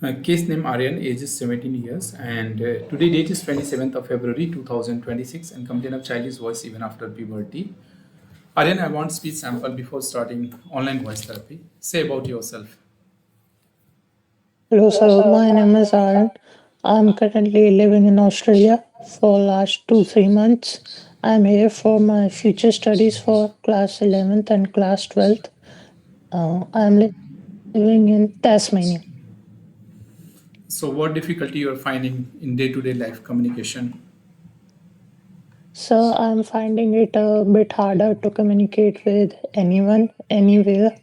Case name Aryan, age is 17 years, and today date is 27th of February 2026, and complaint of childish voice even after puberty. Aryan, I want speech sample before starting online voice therapy. Say about yourself. Hello, sir. My name is Aaron. I'm currently living in Australia for last 2-3 months. I'm here for my future studies for class 11th and class 12th. I'm living in Tasmania. So, what difficulty you are finding in day-to-day life communication? So I'm finding it a bit harder to communicate with anyone, anywhere,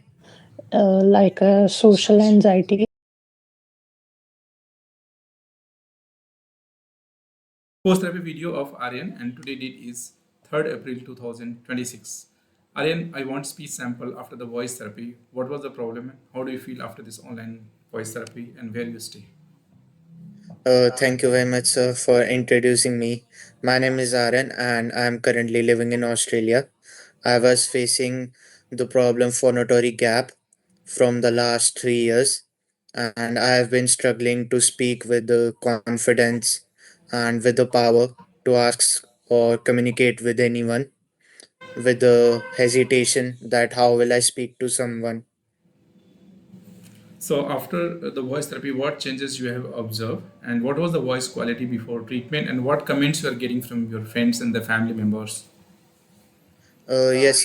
like social anxiety. Post therapy video of Aryan, and today date is 3rd April 2026. Aryan, I want speech sample after the voice therapy. What was the problem? How do you feel after this online voice therapy, and where you stay? Thank you very much, sir, for introducing me. My name is Aaron, and I'm currently living in Australia. I was facing the problem phonatory gap from the last 3 years, and I have been struggling to speak with the confidence and with the power to ask or communicate with anyone, with the hesitation that how will I speak to someone. So after the voice therapy, what changes you have observed, and what was the voice quality before treatment, and what comments you are getting from your friends and the family members? Yes,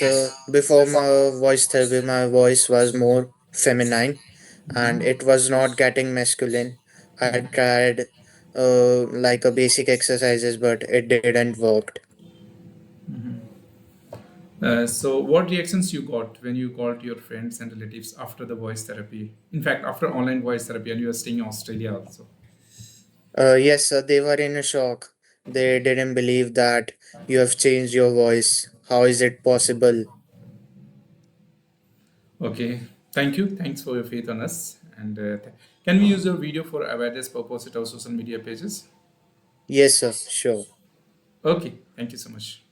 before my voice therapy, my voice was more feminine and it was not getting masculine. I tried like a basic exercises, but it didn't work. So what reactions you got when you called your friends and relatives after the voice therapy? In fact, after online voice therapy, and you are staying in Australia also. Yes, they were in a shock. They didn't believe that you have changed your voice. How is it possible? Okay, thank you. Thanks for your faith on us. And can we use your video for awareness purpose at our social media pages? Yes, sir, sure. Okay, thank you so much.